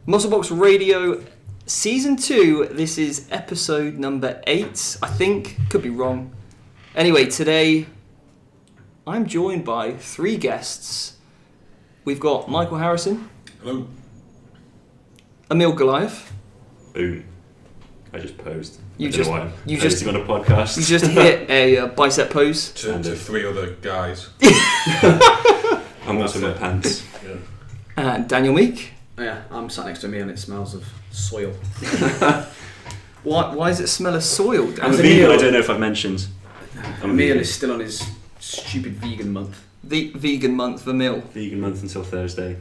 Musclebox Radio Season 2, this is episode number 8, I think, could be wrong. Anyway, today I'm joined by 3 guests. We've got Michael Harrison. Hello. Emil Goliath. Boom. I just posed. You on a podcast. You just hit a bicep pose. To 3 other guys. I'm also in my pants. Yeah. And Daniel Meek. Oh yeah, I'm sat next to me and it smells of soil. Why does it smell of soil, Dan? I'm a vegan, I don't know if I've mentioned. Emil is still on his stupid vegan month. The vegan month for Emil. Vegan month until Thursday.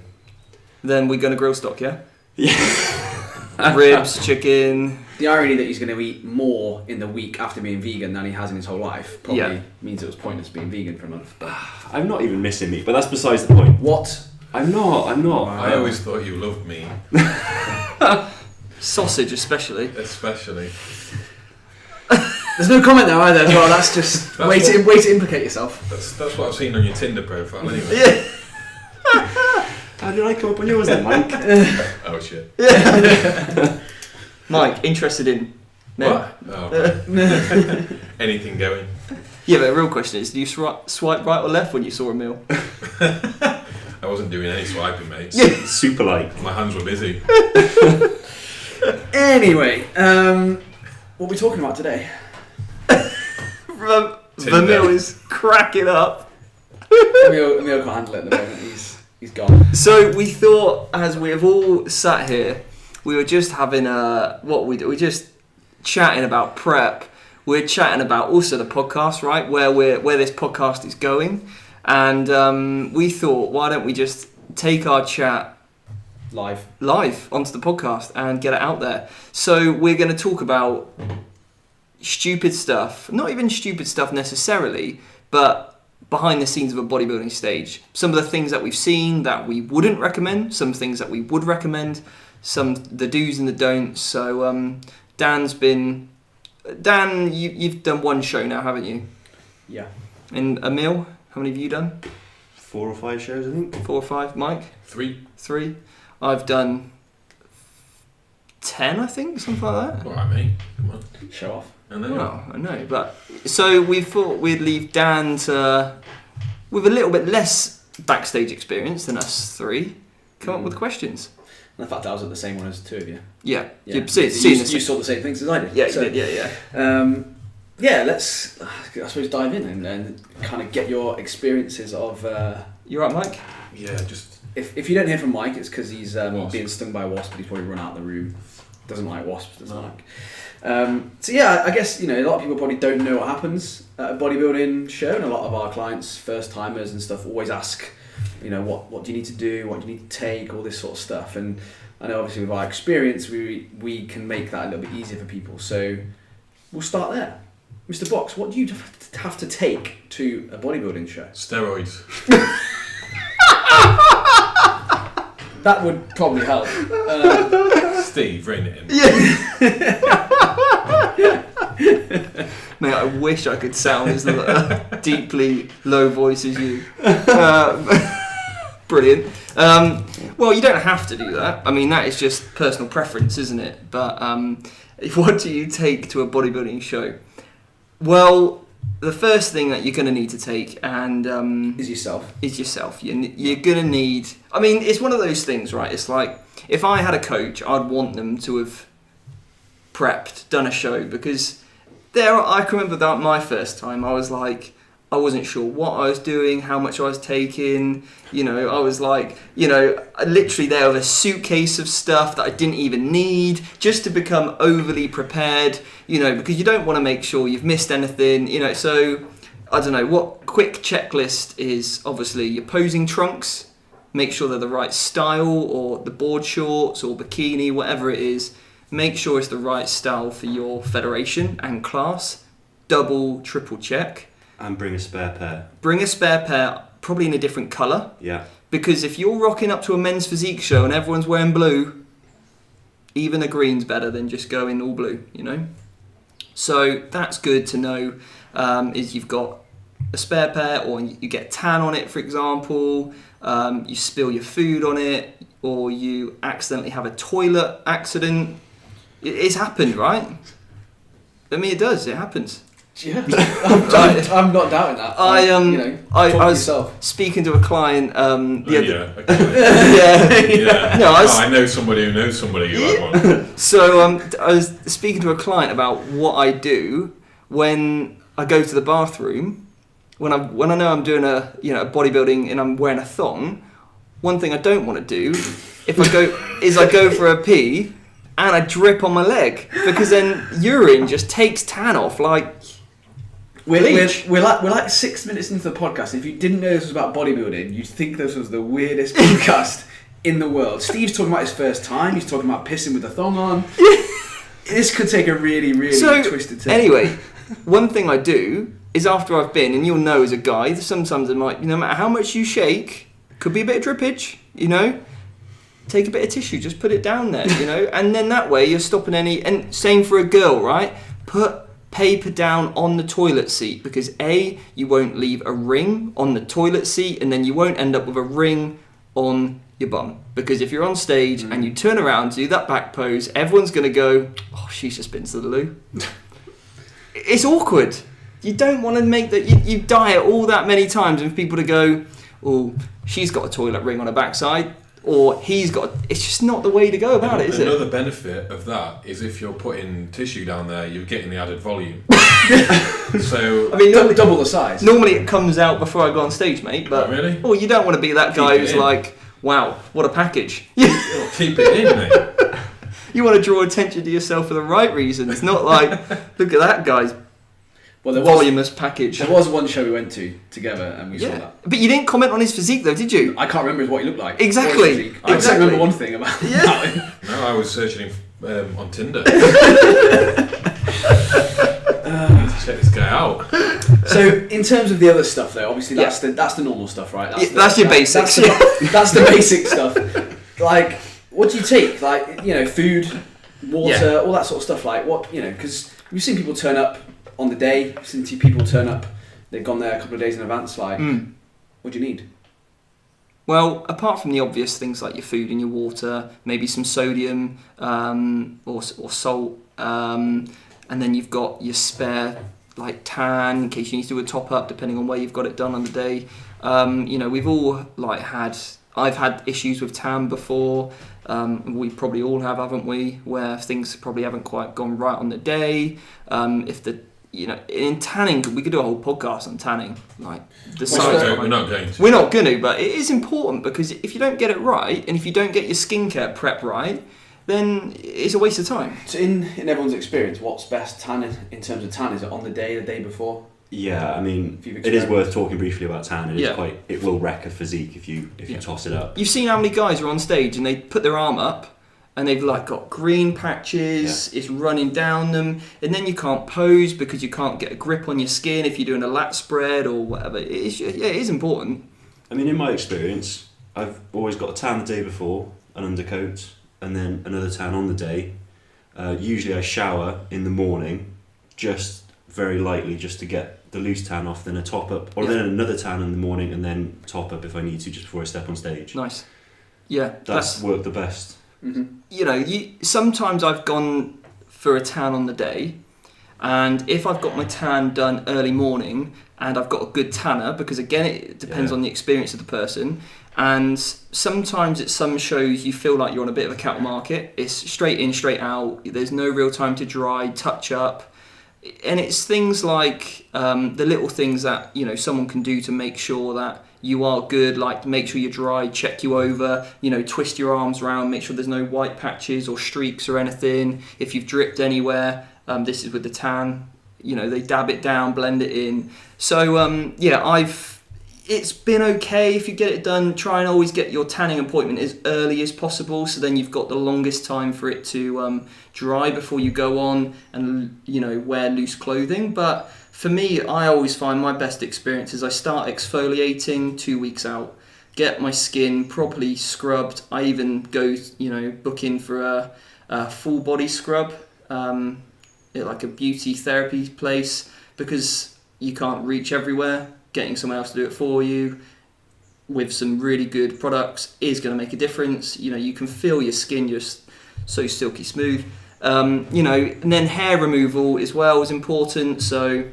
Then we're going to grill stock, yeah? Yeah. Ribs, chicken. The irony that he's going to eat more in the week after being vegan than he has in his whole life probably means it was pointless being vegan for a month. But I'm not even missing meat, but that's besides the point. what? I'm not. I always thought you loved me. Sausage especially. There's no comment there either as well, that's just way to implicate yourself. That's what I've seen on your Tinder profile anyway. Yeah. How did I come up on yours then, Mike? Oh shit. Yeah. Mike, interested in men? What? Oh, right. Anything going. Yeah, but the real question is, do you swipe right or left when you saw a meal? I wasn't doing any swiping, mate. Yeah. Super like. My hands were busy. Anyway, what are we talking about today? The meal is cracking up. Emil can't handle it at the moment, he's gone. So we thought, as we have all sat here, we were just having we're just chatting about prep. We're chatting about also the podcast, right? Where this podcast is going. And we thought, why don't we just take our chat Live onto the podcast and get it out there. So we're going to talk about stupid stuff, not even stupid stuff necessarily, but behind the scenes of a bodybuilding stage. Some of the things that we've seen that we wouldn't recommend, some things that we would recommend, the do's and the don'ts. So Dan, you've done one show now, haven't you? Yeah. And Emil, how many have you done? 4 or 5 shows, I think. 4 or 5. Mike? 3. I've done 10, I think, something like that. Alright, mate. Come on. Show off. I know. Well, I know, but so we thought we'd leave Dan with a little bit less backstage experience than us 3. Come up with questions. And the fact that I was at the same one as the 2 of you. Yeah. Yeah. You saw the same things as I did. Yeah, you did. Yeah, let's, I suppose, dive in and kind of get your experiences of... You right, Mike? Yeah, just... If you don't hear from Mike, it's because he's Wasp. being stung by a wasp, but he's probably run out of the room. Doesn't like wasps, doesn't like. So yeah, I guess, a lot of people probably don't know what happens at a bodybuilding show, and a lot of our clients, first timers and stuff, always ask, what do you need to do, what do you need to take, all this sort of stuff. And I know obviously with our experience, we can make that a little bit easier for people. So we'll start there. Mr. Box, what do you have to take to a bodybuilding show? Steroids. That would probably help. Steve, rein it in. Yeah. Mate, I wish I could sound as deeply low voice as you. Brilliant. Well, you don't have to do that. I mean, that is just personal preference, isn't it? But what do you take to a bodybuilding show? Well, the first thing that you're going to need to take Is yourself. You're going to need... I mean, it's one of those things, right? It's like, if I had a coach, I'd want them to have prepped, done a show, because I can remember that my first time, I was like, I wasn't sure what I was doing, how much I was taking, I was like, literally there with a suitcase of stuff that I didn't even need, just to become overly prepared, because you don't want to make sure you've missed anything, so, I don't know, what quick checklist is obviously your posing trunks, make sure they're the right style, or the board shorts, or bikini, whatever it is, make sure it's the right style for your federation and class, double, triple check. And bring a spare pair. Bring a spare pair, probably in a different colour. Yeah. Because if you're rocking up to a men's physique show and everyone's wearing blue, even a green's better than just going all blue, you know. So that's good to know. Is you've got a spare pair, or you get tan on it, for example. You spill your food on it, or you accidentally have a toilet accident. It's happened, right? I mean, it does. It happens. Yeah, I'm not doubting that. I was yourself. speaking to a client the other. Yeah. No, I know somebody who knows somebody who had one. So I was speaking to a client about what I do when I go to the bathroom. When I know I'm doing a bodybuilding and I'm wearing a thong. One thing I don't want to do if I go for a pee and I drip on my leg, because then urine just takes tan off like. We're like 6 minutes into the podcast. If you didn't know this was about bodybuilding, you'd think this was the weirdest podcast in the world. Steve's talking about his first time. He's talking about pissing with a thong on. This could take a really, really twisted turn. Anyway, one thing I do is after I've been, and you'll know as a guy, sometimes it might, no matter how much you shake, could be a bit of drippage, you know. Take a bit of tissue, just put it down there, you know, and then that way you're stopping any. And same for a girl, right? Put paper down on the toilet seat, because you won't leave a ring on the toilet seat, and then you won't end up with a ring on your bum, because if you're on stage and you turn around, do that back pose, everyone's going to go, oh, she's just been to the loo. It's awkward. You don't want to make that. You diet all that many times and people to go, oh, she's got a toilet ring on her backside, or he's got. It's just not the way to go about it, is it? Another benefit of that is if you're putting tissue down there, you're getting the added volume. So I mean, double the size. Normally it comes out before I go on stage, mate. But really? Oh, you don't want to be that guy who's like, wow, what a package. Keep it in, mate. You want to draw attention to yourself for the right reasons, not like, look at that guy's voluminous package. There was one show we went to together and we saw that. But you didn't comment on his physique though, did you? I can't remember what he looked like. Exactly. I just remember one thing about him. No, I was searching on Tinder. Check this guy out. So, in terms of the other stuff, though, obviously that's the normal stuff, right? That's your basics. That's the basic stuff. Like, what do you take? Like, you know, food, water, all that sort of stuff. Like, what, you know, because we've seen people turn up on the day. We've seen people turn up. They've gone there a couple of days in advance. Like, what do you need? Well, apart from the obvious things like your food and your water, maybe some sodium or salt, and then you've got your spare like tan in case you need to do a top up depending on where you've got it done on the day. You know, we've all I've had issues with tan before. We probably all have, haven't we? Where things probably haven't quite gone right on the day. In tanning, we could do a whole podcast on tanning. Like we're not going to. We're not going to, but it is important because if you don't get it right, and if you don't get your skincare prep right, then it's a waste of time. So in everyone's experience, what's best tan in terms of tan? Is it on the day before? Yeah, I mean, it is worth talking briefly about tan. It will wreck a physique if you toss it up. You've seen how many guys are on stage and they put their arm up and they've like got green patches, it's running down them, and then you can't pose because you can't get a grip on your skin if you're doing a lat spread or whatever. It is important. I mean, in my experience, I've always got a tan the day before, an undercoat, and then another tan on the day. Usually I shower in the morning, just very lightly, just to get the loose tan off, then a top up, or then another tan in the morning, and then top up if I need to, just before I step on stage. Nice. Yeah. That's worked the best. Mm-hmm. You know, sometimes I've gone for a tan on the day, and if I've got my tan done early morning, and I've got a good tanner, because again, it depends on the experience of the person, and sometimes at some shows you feel like you're on a bit of a cattle market. It's straight in, straight out. There's no real time to dry, touch up. And it's things like the little things that, you know, someone can do to make sure that you are good, like make sure you're dry, check you over, you know, twist your arms around, make sure there's no white patches or streaks or anything. If you've dripped anywhere, this is with the tan, you know, they dab it down, blend it in. So, it's been okay if you get it done. Try and always get your tanning appointment as early as possible, so then you've got the longest time for it to dry before you go on and, you know, wear loose clothing. But for me, I always find my best experience is I start exfoliating 2 weeks out. get my skin properly scrubbed. I even go, book in for a full body scrub, like a beauty therapy place, because you can't reach everywhere. Getting someone else to do it for you with some really good products is going to make a difference. You can feel your skin just so silky smooth. And then hair removal as well is important. So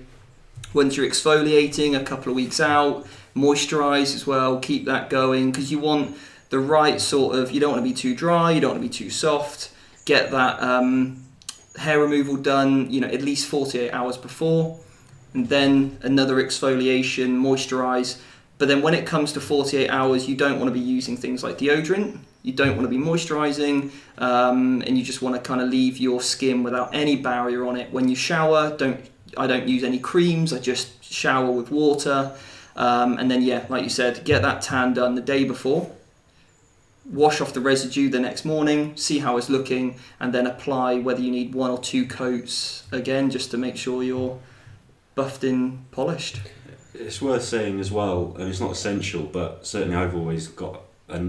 once you're exfoliating a couple of weeks out, moisturize as well, keep that going, because you want the right sort of, you don't want to be too dry, you don't want to be too soft. Get that hair removal done, at least 48 hours before, and then another exfoliation, moisturize. But then when it comes to 48 hours, you don't want to be using things like deodorant, you don't want to be moisturizing, and you just want to kind of leave your skin without any barrier on it. When you shower, I don't use any creams, I just shower with water. And then, like you said, get that tan done the day before, wash off the residue the next morning, see how it's looking, and then apply whether you need 1 or 2 coats again, just to make sure you're buffed in, polished. It's worth saying as well, and it's not essential, but certainly I've always got a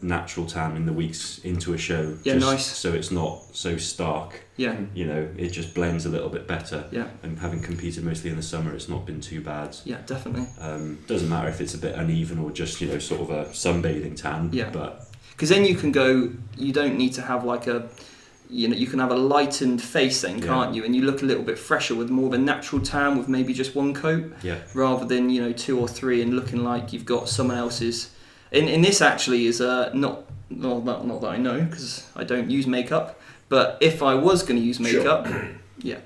natural tan in the weeks into a show. Yeah, just nice. So it's not so stark. Yeah. It just blends a little bit better. Yeah. And having competed mostly in the summer, it's not been too bad. Yeah, definitely. Doesn't matter if it's a bit uneven or just, sort of a sunbathing tan. Yeah. But because then you can go, you don't need to have like you can have a lightened face then, can't you? And you look a little bit fresher with more of a natural tan with maybe just 1 coat, rather than 2 or 3 and looking like you've got someone else's. In this actually is not that I know, because I don't use makeup. But if I was going to use makeup, yeah.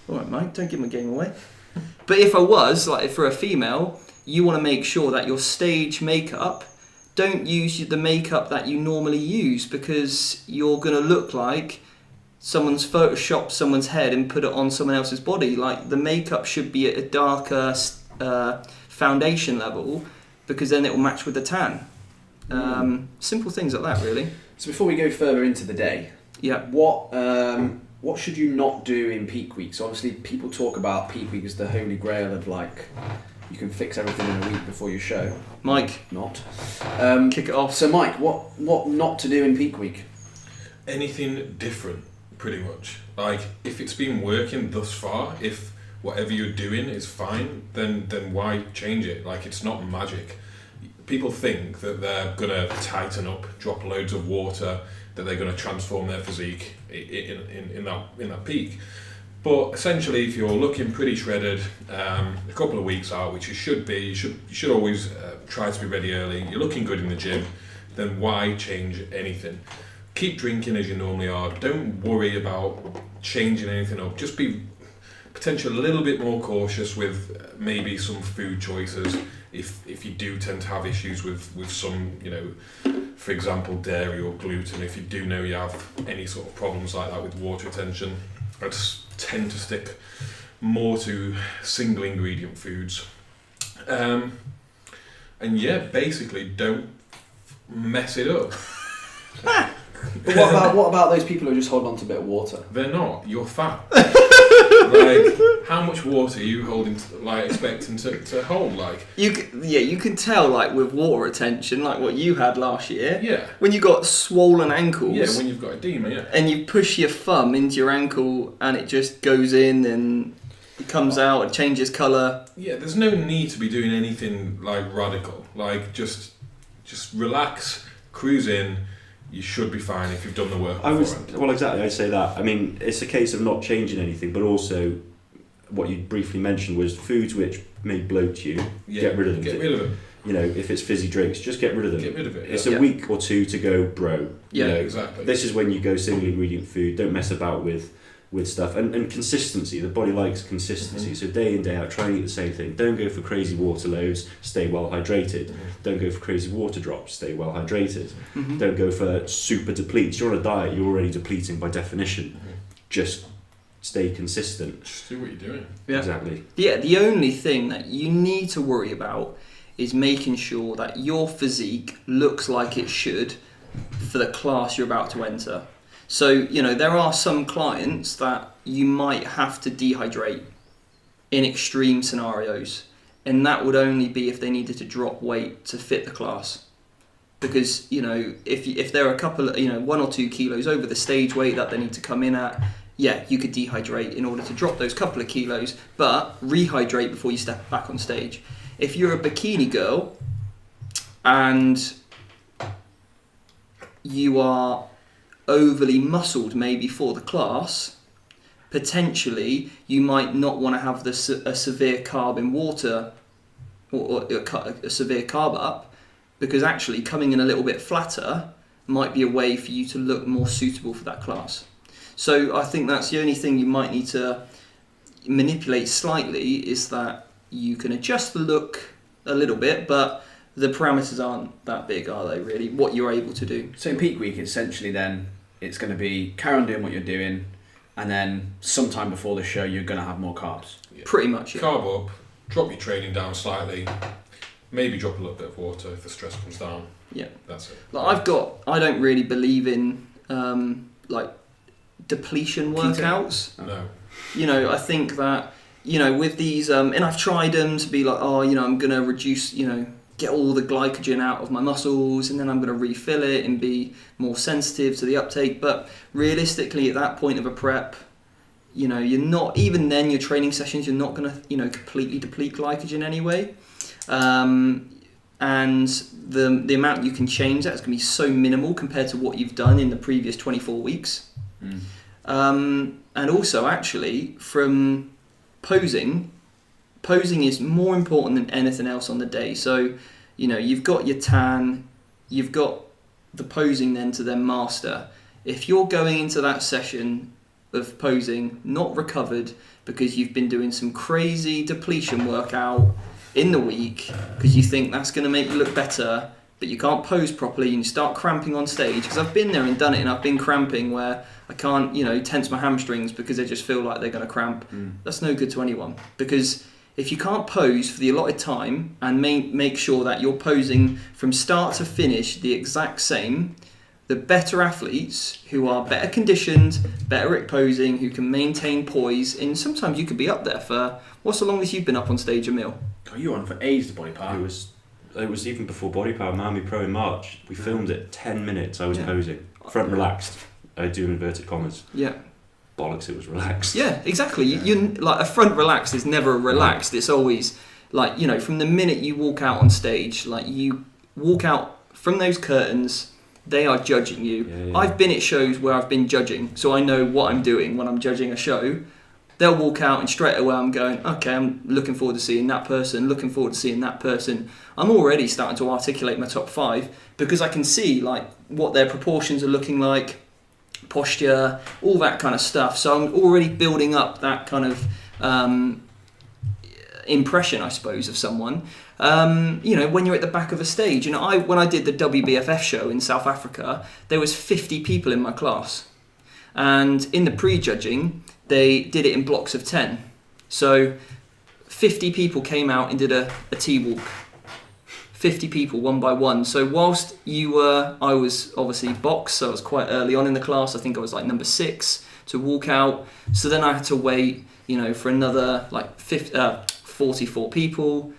All right, Mike, don't give my game away. But if I was, like for a female, you want to make sure that your stage makeup, don't use the makeup that you normally use, because you're going to look like someone's photoshopped someone's head and put it on someone else's body. Like, the makeup should be at a darker foundation level, because then it will match with the tan. Simple things like that, really. So before we go further into the day, what should you not do in peak week? So obviously people talk about peak week as the holy grail of like, you can fix everything in a week before your show. Mike, not. Kick it off. So Mike, what not to do in peak week? Anything different, pretty much. Like, if it's been working thus far, if whatever you're doing is fine, then why change it? Like, it's not magic. People think that they're gonna tighten up, drop loads of water, that they're gonna transform their physique in that peak. But essentially, if you're looking pretty shredded, a couple of weeks out, which you should be, you should always try to be ready early. You're looking good in the gym, then why change anything? Keep drinking as you normally are. Don't worry about changing anything up. Just be potentially a little bit more cautious with maybe some food choices. If you do tend to have issues with some, for example, dairy or gluten, if you do know you have any sort of problems like that with water retention, I just tend to stick more to single ingredient foods. And basically don't mess it up. But what about those people who just hold on to a bit of water? They're not. You're fat. Like, how much water are you holding? Expecting to hold? Like, you can tell, like with water retention, like what you had last year. Yeah. When you got swollen ankles. Yeah, when you've got edema. Yeah. And you push your thumb into your ankle, and it just goes in and it comes out. It changes colour. Yeah. There's no need to be doing anything like radical. Like, just relax, cruise in. You should be fine if you've done the work. Well, exactly. I'd say that. I mean, it's a case of not changing anything, but also what you briefly mentioned was foods which may bloat you. Yeah, get rid of them. Get rid of them. If it's fizzy drinks, just get rid of them. Get rid of it. It's a week or two to go, bro. Yeah, exactly. This is when you go single ingredient food. Don't mess about with stuff and consistency. The body likes consistency. So day in, day out, try and eat the same thing. Don't go for crazy water loads. Stay well hydrated. Don't go for crazy water drops. Stay well hydrated. Don't go for super depletes. You're on a diet. You're already depleting by definition. Just stay consistent. Just do what you're doing. Yeah. Exactly. Yeah. The only thing that you need to worry about is making sure that your physique looks like it should for the class you're about to enter. So, there are some clients that you might have to dehydrate in extreme scenarios. and that would only be if they needed to drop weight to fit the class. Because, if they're a couple, 1 or 2 kilos over the stage weight that they need to come in at, yeah, you could dehydrate in order to drop those couple of kilos, but rehydrate before you step back on stage. If you're a bikini girl and you are overly muscled maybe for the class, potentially you might not want to have a severe carb in water or a severe carb up, because actually coming in a little bit flatter might be a way for you to look more suitable for that class. So I think that's the only thing you might need to manipulate slightly, is that you can adjust the look a little bit, but the parameters aren't that big, are they, really, what you're able to do? So in peak week, essentially then, it's going to be carry on doing what you're doing, and then sometime before the show, you're going to have more carbs. Yeah. Pretty much, yeah. Carb up, drop your training down slightly, maybe drop a little bit of water if the stress comes down. Yeah. That's it. Like I don't really believe in depletion workouts. No. I think that, with these, and I've tried them to be like, I'm going to reduce, get all the glycogen out of my muscles, and then I'm going to refill it and be more sensitive to the uptake. But realistically, at that point of a prep, you're not, even then, your training sessions, you're not going to, completely deplete glycogen anyway. And the amount you can change that is going to be so minimal compared to what you've done in the previous 24 weeks. And also, actually, from posing is more important than anything else on the day. So, you've got your tan, you've got the posing then to then master. If you're going into that session of posing not recovered because you've been doing some crazy depletion workout in the week because you think that's going to make you look better, but you can't pose properly and you start cramping on stage, because I've been there and done it, and I've been cramping where I can't, tense my hamstrings because they just feel like they're going to cramp. That's no good to anyone, because if you can't pose for the allotted time and make sure that you're posing from start to finish the exact same, the better athletes who are better conditioned, better at posing, who can maintain poise, and sometimes you could be up there for, what's the longest you've been up on stage, Emil? Oh, you were on for ages, the body power. It was even before Body Power, Miami Pro in March. We filmed it 10 minutes. I was posing, front relaxed. I do inverted commas. Yeah. Bollocks, it was relaxed. Yeah, exactly. You like, a front relaxed is never relaxed. It's always like, from the minute you walk out on stage, like you walk out from those curtains, they are judging you. Yeah. I've been at shows where I've been judging, so I know what I'm doing when I'm judging a show. They'll walk out and straight away I'm going, okay, I'm looking forward to seeing that person, looking forward to seeing that person. I'm already starting to articulate my top 5 because I can see like what their proportions are looking like, posture, all that kind of stuff. So I'm already building up that kind of impression, I suppose, of someone. When you're at the back of a stage, when I did the WBFF show in South Africa, there was 50 people in my class. And in the pre-judging, they did it in blocks of 10. So 50 people came out and did a T-walk. 50 people, one by one. So whilst I was obviously boxed, so I was quite early on in the class. I think I was like number 6 to walk out. So then I had to wait, for another like 44 people.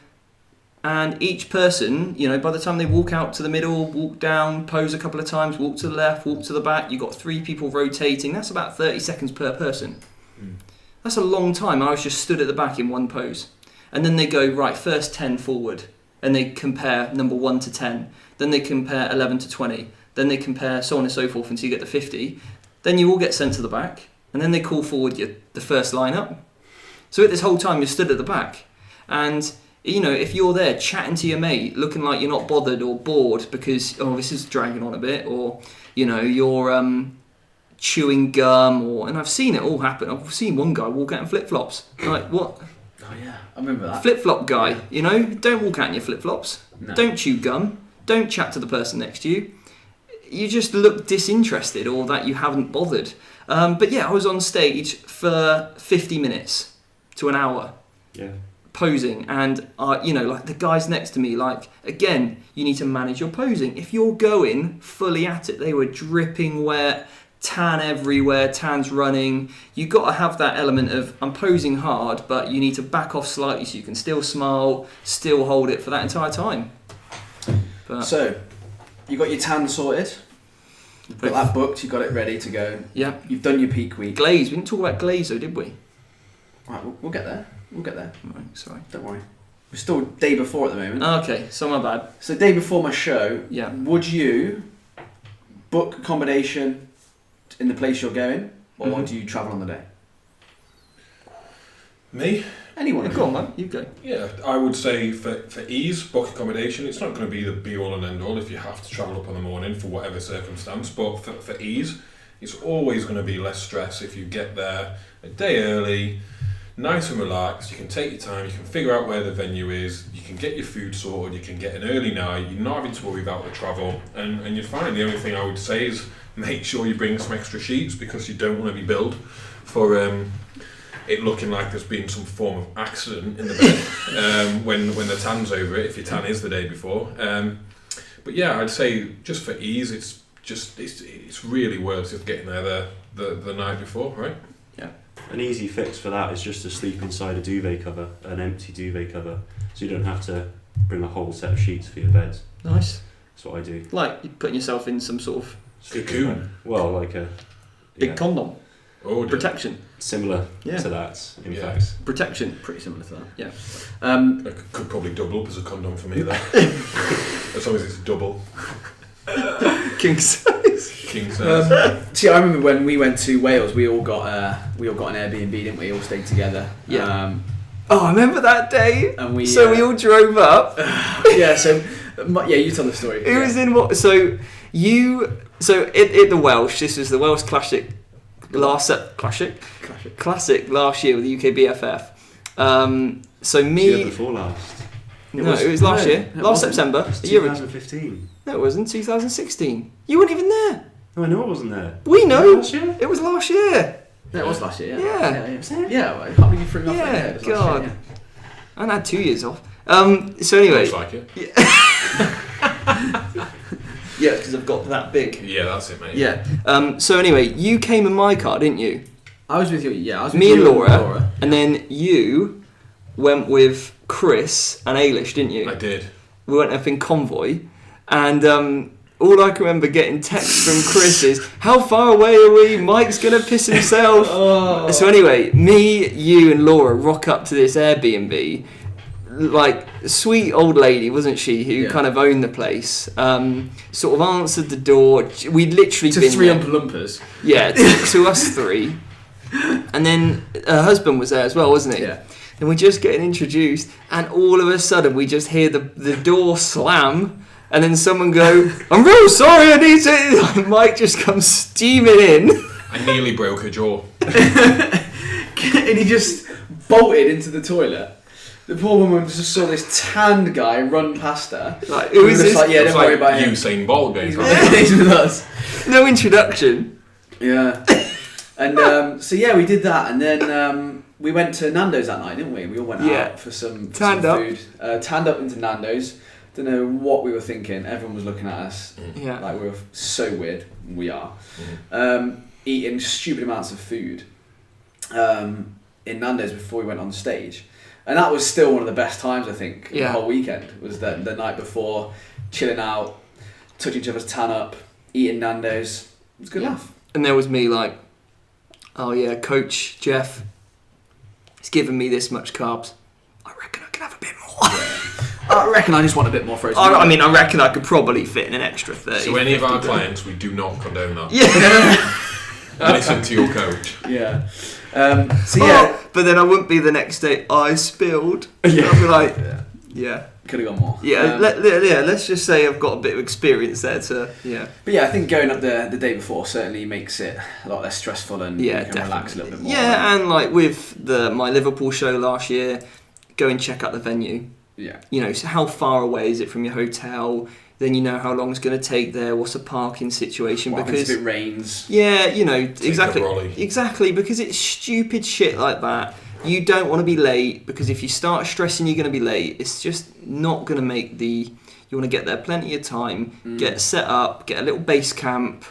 And each person, by the time they walk out to the middle, walk down, pose a couple of times, walk to the left, walk to the back, you've got 3 people rotating. That's about 30 seconds per person. That's a long time. I was just stood at the back in one pose. And then they go, right, first 10 forward. And they compare number 1 to 10. Then they compare 11 to 20. Then they compare so on and so forth until you get to 50. Then you all get sent to the back. And then they call forward the first lineup. So at this whole time, you're stood at the back. And if you're there chatting to your mate, looking like you're not bothered or bored because, this is dragging on a bit, or, you're chewing gum, and I've seen it all happen. I've seen one guy walk out in flip-flops. Like, what? Oh, yeah, I remember that. Flip-flop guy, don't walk out in your flip-flops. No. Don't chew gum. Don't chat to the person next to you. You just look disinterested or that you haven't bothered. But yeah, I was on stage for 50 minutes to an hour. Yeah. Posing, and like the guys next to me, like, again, you need to manage your posing. If you're going fully at it, they were dripping wet, tan everywhere, tan's running. You got to have that element of I'm posing hard, but you need to back off slightly so you can still smile, still hold it for that entire time. But, So, you got your tan sorted. You've got that booked. You got it ready to go. yeah. You've done your peak week. Glaze. We didn't talk about glaze though, did we? Right, we'll get there. We'll get there. Right, sorry. Don't worry. We're still day before at the moment. Okay, so my bad. So day before my show, Yeah. would you book accommodation in the place you're going, or Mhm. do you travel on the day? Me? Anyone? Go on, man. You go. Yeah, I would say for ease, book accommodation. It's not going to be the be all and end all if you have to travel up in the morning for whatever circumstance, but for ease, it's always going to be less stress if you get there a day early, nice and relaxed. You can take your time, you can figure out where the venue is, you can get your food sorted, you can get an early night, you're not having to worry about the travel, and you're fine. The only thing I would say is make sure you bring some extra sheets because you don't want to be billed for it looking like there's been some form of accident in the bed when the tan's over it, if your tan is the day before. But yeah, I'd say just for ease, it's really worth just getting there the night before, right? An easy fix for that is just to sleep inside a duvet cover, an empty duvet cover, so you don't have to bring a whole set of sheets for your bed. Nice. That's what I do. Like you're putting yourself in some sort of Cocoon. Well, like a big condom. Oh, Protection. similar Yeah. to that, in Yeah. fact. Protection. Pretty similar to that. Yeah. It could probably double up as a condom for me, though. As long as it's double. King size. King size. See, I remember when we went to Wales, we all got an Airbnb, didn't we? All stayed together. Yeah. Oh, I remember that day. And we we all drove up. yeah. So you tell the story. It was in what? So at the Welsh. This was the Welsh Classic Classic last year with the UK BFF. So me. Year before last. It was last year. it Last wasn't. September. It was A year ago. 2015. No, it wasn't. 2016. You weren't even there. No, I know I wasn't there. We know. Last year? It was last year. No, it was last year. Yeah. Yeah. Well, I can't believe you threw me off. Yeah, It was last God. year, And I had 2 years off. So anyway. Looks like it. Yeah, because I've got that big. Yeah, that's it, mate. Yeah. So anyway, you came in my car, didn't you? I was with you. Yeah, I was with Me you and Laura. And then you went with Chris and Ailish, didn't you? I did. We went up in convoy, and all I can remember getting texts from Chris is, "How far away are we? Mike's gonna piss himself." Oh. So anyway, me, you, and Laura rock up to this Airbnb. Like, sweet old lady, wasn't she, who kind of owned the place, sort of answered the door. We'd literally To been three there. Oompa Loompas. Yeah, to us three. And then her husband was there as well, wasn't he? Yeah. And we're just getting introduced, and all of a sudden we just hear the door slam, and then someone go, "I'm real sorry, I need to..." And Mike just comes steaming in. I nearly broke her jaw. And he just bolted into the toilet. The poor woman just saw this tanned guy run past her. Like, Who was just like, yeah, It's don't worry about him. Usain Bolt going He's from he's with us. No introduction. Yeah. And so yeah, we did that, and then we went to Nando's that night, didn't we? We all went out for some Tanned up. food. Tanned up into Nando's. Don't know what we were thinking. Everyone was looking at us Yeah. like we were so weird. We are. Eating stupid amounts of food in Nando's before we went on stage. And that was still one of the best times, I think, the whole weekend. Was the night before, chilling out, touching each other's tan up, eating Nando's. It was a good laugh. And there was me like, "Oh yeah, Coach Jeff, he's given me this much carbs. I reckon I can have a bit more." I reckon I just want a bit more frozen. I mean, I reckon I could probably fit in an extra 30. So any of 50, our but- clients, we do not condone that. Yeah. Listen to your coach. Yeah. So yeah, But then I wouldn't be the next day, "I spilled." Yeah. I'd be like, yeah. could have gone more. Yeah, let's just say I've got a bit of experience there to, But yeah, I think going up the day before certainly makes it a lot less stressful, and you can relax a little bit more. Yeah, and like with my Liverpool show last year, go and check out the venue. Yeah. You know, so how far away is it from your hotel? Then you know how long it's going to take there. What's the parking situation? What happens Because if it rains? yeah, you know, Take a brolly. exactly, because it's stupid shit like that. You don't want to be late, because if you start stressing you're going to be late, it's just not going to make the... You want to get there plenty of time, get set up, get a little base camp,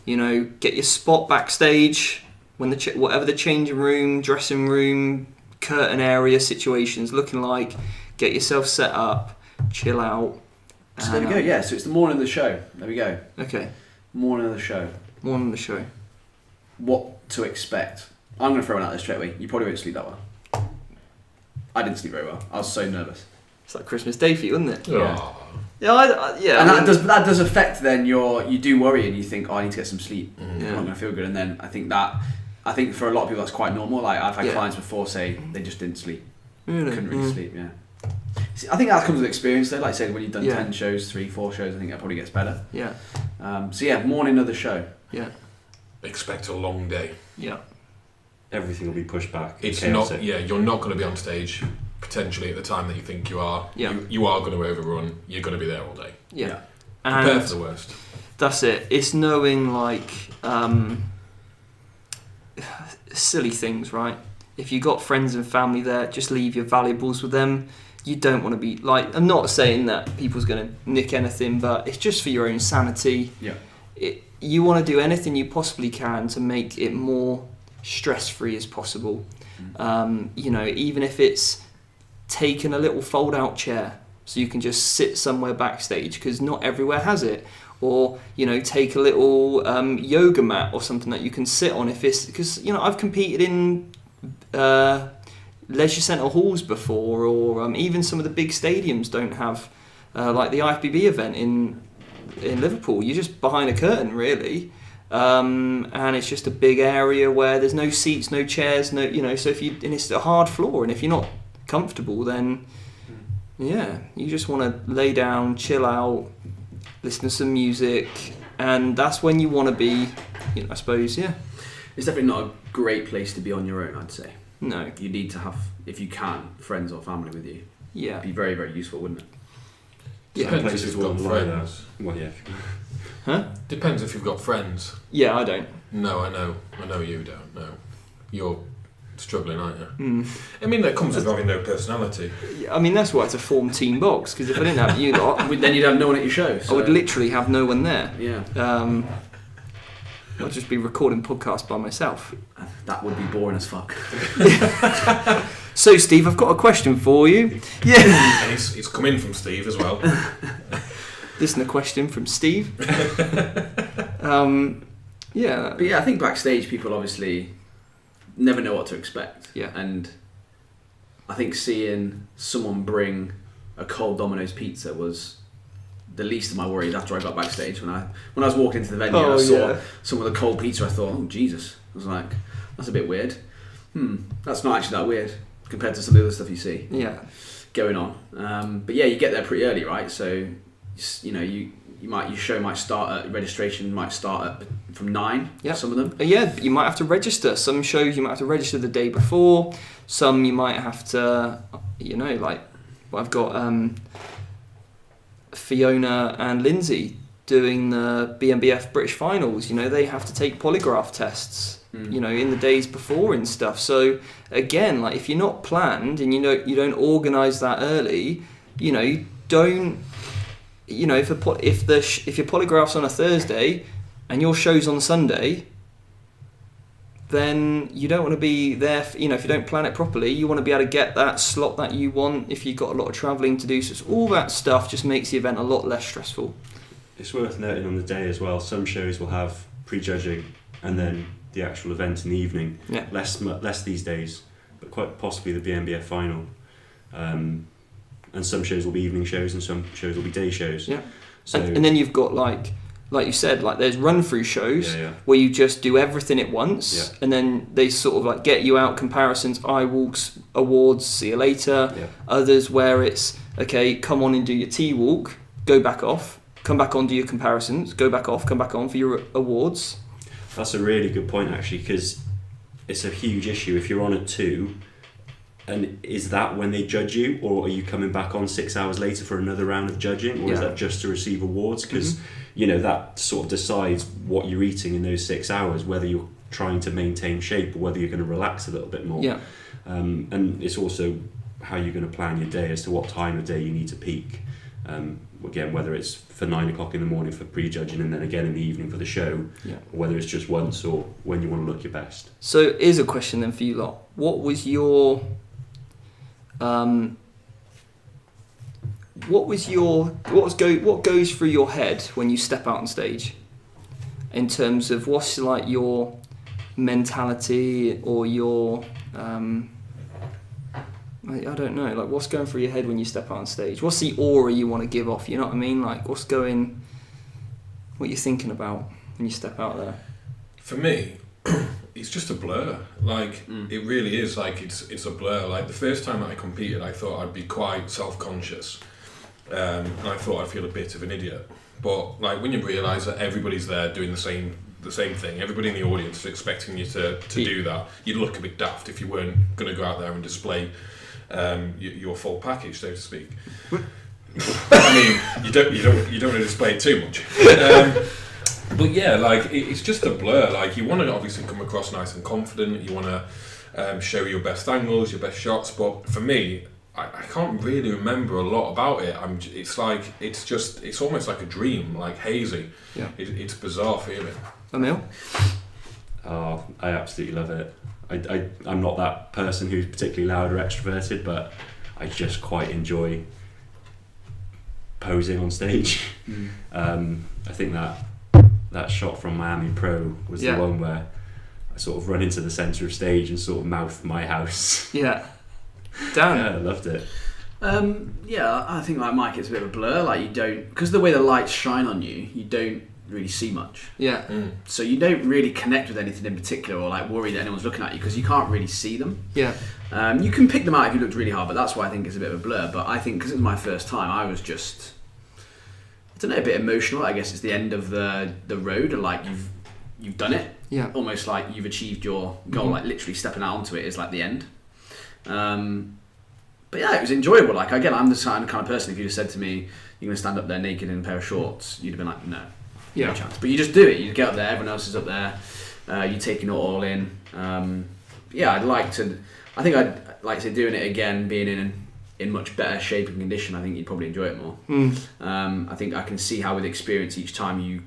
Get your spot backstage when whatever the changing room, dressing room, curtain area situation's looking like. Get yourself set up, chill out. So there we go. Yeah. So it's the morning of the show. There we go. Okay. Morning of the show. Morning of the show. What to expect? I'm going to throw one out there straight away. You probably won't sleep that well. I didn't sleep very well. I was so nervous. It's like Christmas Day for you, isn't it? Yeah. Yeah. And that does affect then you do worry and you think, oh, I need to get some sleep. Yeah. I'm not going to feel good. And then I think for a lot of people that's quite normal. Like I've had clients before say they just didn't sleep. Really? Couldn't really sleep. Yeah. See, I think that comes with experience though. Like I said, when you've done 10 shows, 3-4 shows, I think that probably gets better. Yeah. Morning of the show. Yeah. Expect a long day. Yeah. Everything will be pushed back. It's chaotic. not. Yeah, you're not going to be on stage potentially at the time that you think you are. Yeah. You are going to overrun. You're going to be there all day. Yeah. Prepare And for the worst. that's it. It's knowing silly things, right? If you got friends and family there, just leave your valuables with them. You don't want to be I'm not saying that people's going to nick anything, but it's just for your own sanity. Yeah. You want to do anything you possibly can to make it more stress-free as possible. Even if it's taking a little fold-out chair so you can just sit somewhere backstage because not everywhere has it, or take a little yoga mat or something that you can sit on because I've competed in leisure centre halls before, or even some of the big stadiums don't have like the IIFYM event in Liverpool. You're just behind a curtain really, and it's just a big area where there's no seats, no chairs, so and it's a hard floor, and if you're not comfortable, then you just want to lay down, chill out, listen to some music, and that's when you want to be, I suppose. It's definitely not a great place to be on your own, I'd say. No. You need to have, if you can, friends or family with you. Yeah. It'd be very, very useful, wouldn't it? Depends places if you've got wouldn't lie friends. Well, yeah. Huh? Depends if you've got friends. Yeah, I don't. No, I know you don't. No, you're struggling, aren't you? Mm. I mean, that comes with having no personality. I mean, that's why it's a form team box, because if I didn't have you lot, Then you'd have no one at your show. So. I would literally have no one there. Yeah. I'd just be recording podcasts by myself. That would be boring as fuck. So, Steve, I've got a question for you. Yeah. And it's come in from Steve as well. Listen, a question from Steve. Yeah. But yeah, I think backstage people obviously never know what to expect. Yeah. And I think seeing someone bring a cold Domino's pizza was the least of my worries after I got backstage. When I was walking into the venue and I saw some of the cold pizza, I thought, oh Jesus. I was like, that's a bit weird. That's not actually that weird compared to some of the other stuff you see going on. But yeah, you get there pretty early, right? So your show might start at registration might start from 9. Yeah. Some of them. Yeah, you might have to register. Some shows you might have to register the day before. Some you might have to, I've got Fiona and Lindsay doing the BMBF British Finals. They have to take polygraph tests. In the days before and stuff. So again, if you're not planned and you don't organise that early, you don't. If your polygraph's on a Thursday and your show's on Sunday, then you don't want to be there. If you don't plan it properly, you want to be able to get that slot that you want. If you've got a lot of travelling to do, so it's all that stuff just makes the event a lot less stressful. It's worth noting on the day as well. Some shows will have pre-judging and then the actual event in the evening. Yeah. Less these days, but quite possibly the BMBF final. And some shows will be evening shows and some shows will be day shows. Yeah. So and then you've got like you said, there's run-through shows where you just do everything at once, and then they sort of get you out comparisons, iWalks, awards, see you later. Yeah. Others where it's, okay, come on and do your T-walk, go back off, come back on, do your comparisons, go back off, come back on for your awards. That's a really good point actually, because it's a huge issue if you're on at 2. And is that when they judge you, or are you coming back on 6 hours later for another round of judging, or is that just to receive awards? Because that sort of decides what you're eating in those 6 hours, whether you're trying to maintain shape or whether you're going to relax a little bit more. Yeah. And it's also how you're going to plan your day as to what time of day you need to peak. again, whether it's for 9 o'clock in the morning for prejudging and then again in the evening for the show, or whether it's just once or when you want to look your best. So here's a question then for you lot. What was your what goes through your head when you step out on stage, in terms of what's like your mentality or your I don't know, like what's going through your head when you step out on stage? What's the aura you want to give off? You know what I mean? Like what you're thinking about when you step out there? For me, it's just a blur. Like it really is. Like it's a blur. Like the first time that I competed, I thought I'd be quite self-conscious, and I thought I'd feel a bit of an idiot. But like when you realise that everybody's there doing the same thing, everybody in the audience is expecting you to do that, you'd look a bit daft if you weren't going to go out there and display your full package, so to speak. I mean, you don't want to display too much. But yeah, like it's just a blur. Like you want to obviously come across nice and confident. You want to show your best angles, your best shots. But for me, I can't really remember a lot about it. It's almost like a dream, like hazy. Yeah. It's bizarre feeling. Emil? Oh, I absolutely love it. I'm not that person who's particularly loud or extroverted, but I just quite enjoy posing on stage. I think that shot from Miami Pro was the one where I sort of run into the centre of stage and sort of mouth my house. Yeah. Dan? Yeah, I loved it. I think like Mike, it's a bit of a blur. Like you don't, because the way the lights shine on you, you don't really see much. Yeah. So you don't really connect with anything in particular, or like worry that anyone's looking at you because you can't really see them. Yeah. You can pick them out if you looked really hard, but that's why I think it's a bit of a blur. But I think because it was my first time, I was just, I don't know, a bit emotional. I guess it's the end of the road, and like you've done it. Yeah. Almost like you've achieved your goal. Like literally stepping out onto it is like the end. But yeah, it was enjoyable. Like again, I'm the kind of person, if you just said to me, "You're gonna stand up there naked in a pair of shorts," you'd have been like, "No, no chance." But you just do it. You get up there. Everyone else is up there. You're taking it all in. I'd like to say doing it again, being in much better shape and condition. I think you'd probably enjoy it more. I think I can see how with experience each time you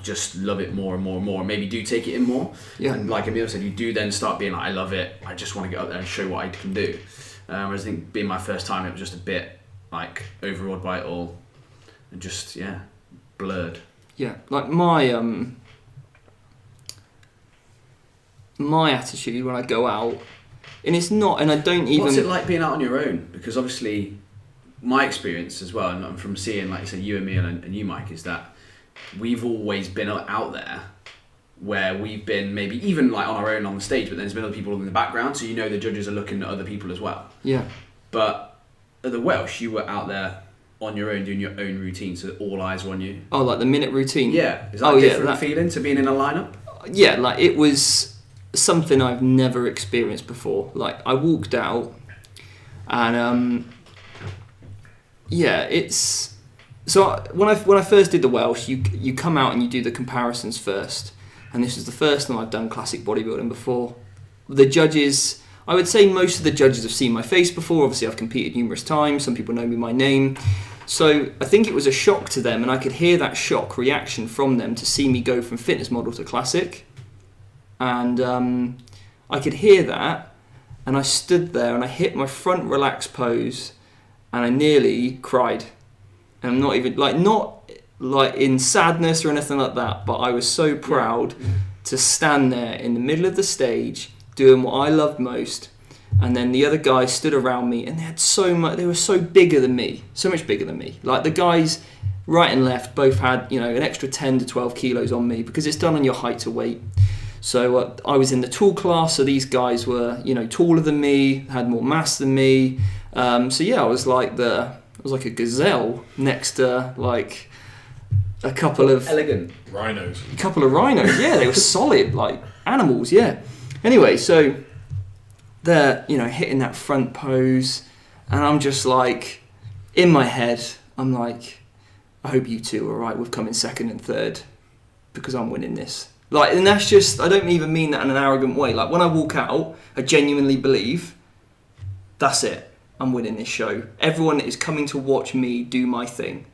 just love it more and more and more, and maybe do take it in more. Yeah. And like Emil said, you do then start being like, I love it. I just want to get up there and show what I can do. Whereas I think being my first time, it was just a bit like overawed by it all, and just blurred. Yeah, like my attitude when I go out, and it's not, and I don't even. What's it like being out on your own? Because obviously, my experience as well, and from seeing, like you said, you, Emil, and you, Mike, is that we've always been out there where we've been maybe even like on our own on the stage, but then there's been other people in the background, so you know the judges are looking at other people as well. Yeah. But at the Welsh, you were out there on your own doing your own routine, so all eyes were on you. Oh, like the minute routine? Yeah. Is that a different feeling to being in a lineup? Yeah, like it was something I've never experienced before. Like I walked out and it's so when I first did the Welsh, you come out and you do the comparisons first, and this is the first time I've done classic bodybuilding before. The judges, I would say most of the judges have seen my face before. Obviously I've competed numerous times, some people know me by name, so I think it was a shock to them, and I could hear that shock reaction from them to see me go from fitness model to classic. And I could hear that, and I stood there and I hit my front relaxed pose, and I nearly cried. And I'm not even not in sadness or anything like that, but I was so proud to stand there in the middle of the stage doing what I loved most. And then the other guys stood around me, and they were so bigger than me, so much bigger than me. Like the guys right and left both had an extra 10 to 12 kilos on me, because it's done on your height to weight. So I was in the tall class, so these guys were, taller than me, had more mass than me. I was like a gazelle next to like a couple of elegant rhinos. A couple of rhinos, yeah, they were solid like animals, yeah. Anyway, so they're hitting that front pose, and I'm just like in my head, I'm like, I hope you two are right with coming second and third, because I'm winning this. Like, and that's just, I don't even mean that in an arrogant way. Like, when I walk out, I genuinely believe that's it. I'm winning this show. Everyone is coming to watch me do my thing.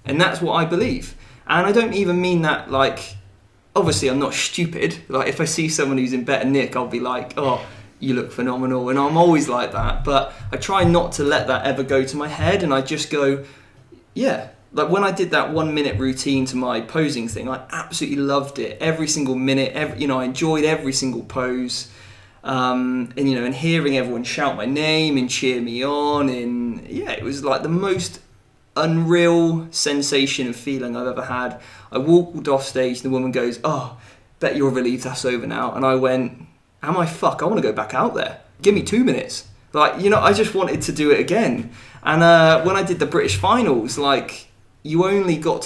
And that's what I believe. And I don't even mean that like, obviously I'm not stupid. Like if I see someone who's in better nick, I'll be like, oh, you look phenomenal. And I'm always like that. But I try not to let that ever go to my head. And I just go, yeah. Like when I did that 1 minute routine to my posing thing, I absolutely loved it. Every single minute, I enjoyed every single pose. And hearing everyone shout my name and cheer me on. And yeah, it was like the most unreal sensation and feeling I've ever had. I walked off stage and the woman goes, oh, bet you're relieved that's over now. And I went, am I? Fuck, I want to go back out there. Give me 2 minutes. Like, I just wanted to do it again. And when I did the British finals, like, you only get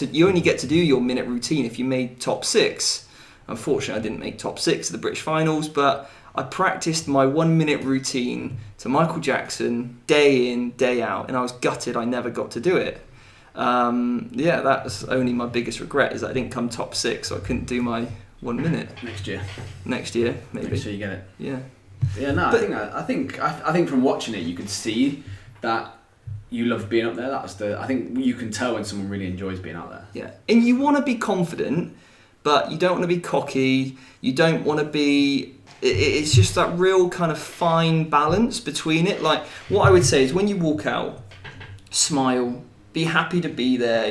to do your minute routine if you made top 6. Unfortunately, I didn't make top 6 of the British finals, but I practiced my 1 minute routine to Michael Jackson day in, day out, and I was gutted I never got to do it. That's only my biggest regret, is that I didn't come top 6, so I couldn't do my 1 minute. Next year, maybe. Next year you get it. Yeah. Yeah, no, I think from watching it, you could see that you love being up there. I think you can tell when someone really enjoys being out there. Yeah, and you want to be confident, but you don't want to be cocky. You don't want to be. It's just that real kind of fine balance between it. Like what I would say is, when you walk out, smile, be happy to be there.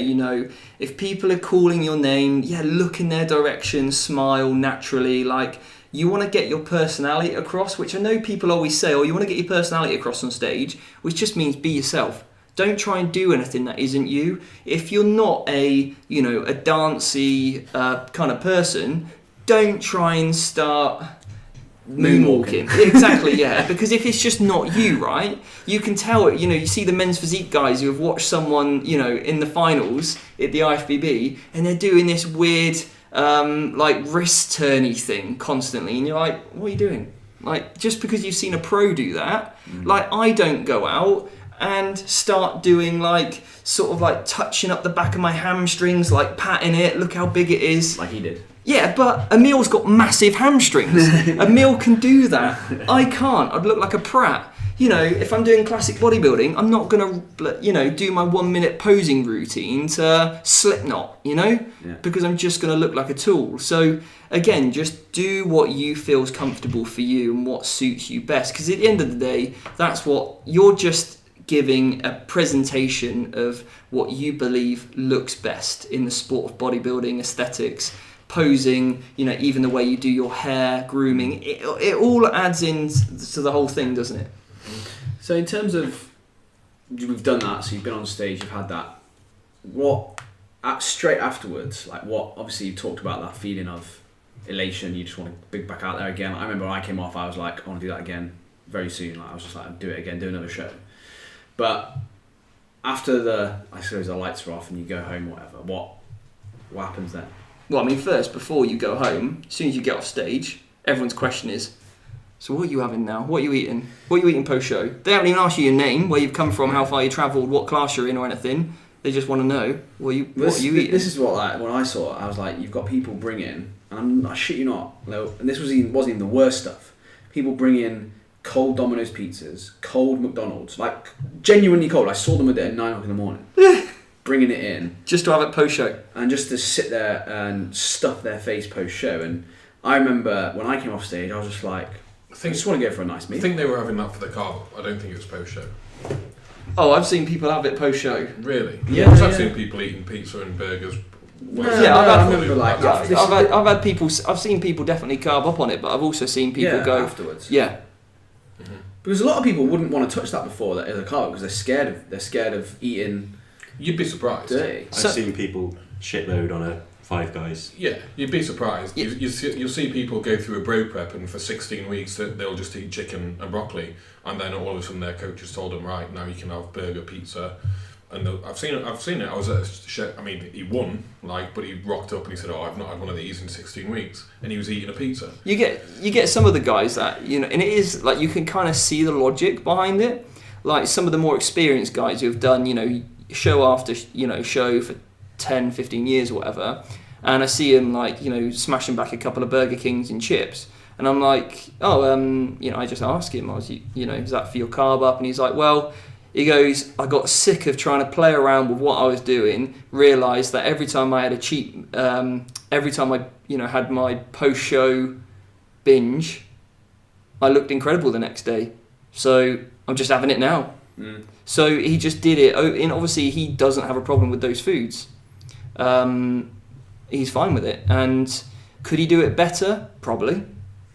If people are calling your name, look in their direction, smile naturally. Like, you want to get your personality across, which I know people always say, you want to get your personality across on stage, which just means be yourself. Don't try and do anything that isn't you. If you're not a dancey kind of person, don't try and start moonwalking. Exactly, yeah. Because if it's just not you, right, you can tell it. You see the men's physique guys who have watched someone, in the finals at the IIFYM, and they're doing this weird wrist turny thing constantly, and you're like, what are you doing? Like, just because you've seen a pro do that, like, I don't go out and start doing touching up the back of my hamstrings, like patting it, look how big it is. Like he did. Yeah, but Emil's got massive hamstrings. Emil can do that. I can't. I'd look like a prat. If I'm doing classic bodybuilding, I'm not going to, do my 1 minute posing routine to Slipknot, because I'm just going to look like a tool. So, again, just do what you feel's comfortable for you and what suits you best. Because at the end of the day, that's what you're just giving a presentation of what you believe looks best in the sport of bodybuilding, aesthetics, posing, even the way you do your hair, grooming. It all adds in to the whole thing, doesn't it? So in terms of, we've done that, so you've been on stage, you've had that. Straight afterwards, obviously you talked about that feeling of elation, you just want to be back out there again. I remember when I came off, I was like, I want to do that again very soon. I was just like, do it again, do another show. But after I suppose the lights are off and you go home, whatever, what happens then? Well, I mean, first, before you go home, as soon as you get off stage, everyone's question is, so what are you having now? What are you eating? What are you eating post-show? They haven't even asked you your name, where you've come from, how far you travelled, what class you're in or anything. They just want to know, what are you eating? This is what, when I saw it, I was like, you've got people bring in, and I shit you not, and this wasn't even the worst stuff. People bring in cold Domino's pizzas, cold McDonald's, like genuinely cold. I saw them at 9 o'clock in the morning. Bringing it in. Just to have it post-show. And just to sit there and stuff their face post-show. And I remember when I came off stage, I was just like, I just want to go for a nice meal. I think they were having that for the carb. I don't think it was post-show. Oh, I've seen people have it post-show. Really? Yeah. I've seen people eating pizza and burgers. I've seen people definitely carb up on it, but I've also seen people go afterwards. Yeah. Mm-hmm. Because a lot of people wouldn't want to touch that before that as a carb because they're scared of eating. You'd be surprised. Dirty. I've seen people shitload on a Five Guys. Yeah, you'd be surprised. Yeah. You'll see people go through a bro prep and for 16 weeks they'll just eat chicken and broccoli, and then all of a sudden their coach has told them, right, now you can have burger, pizza. And I've seen it. I was at a show. I mean, he won, but he rocked up and he said, "Oh, I've not had one of these in 16 weeks," and he was eating a pizza. You get some of the guys that and it is like you can kind of see the logic behind it. Like some of the more experienced guys who have done show after show for 10, 15 years or whatever, and I see him smashing back a couple of Burger Kings and chips, and I'm like, I just ask him, is that for your carb up? And he's like, well, He goes, I got sick of trying to play around with what I was doing, realised that every time I had every time I had my post-show binge, I looked incredible the next day. So I'm just having it now. So he just did it, and obviously he doesn't have a problem with those foods. He's fine with it. And could he do it better? Probably.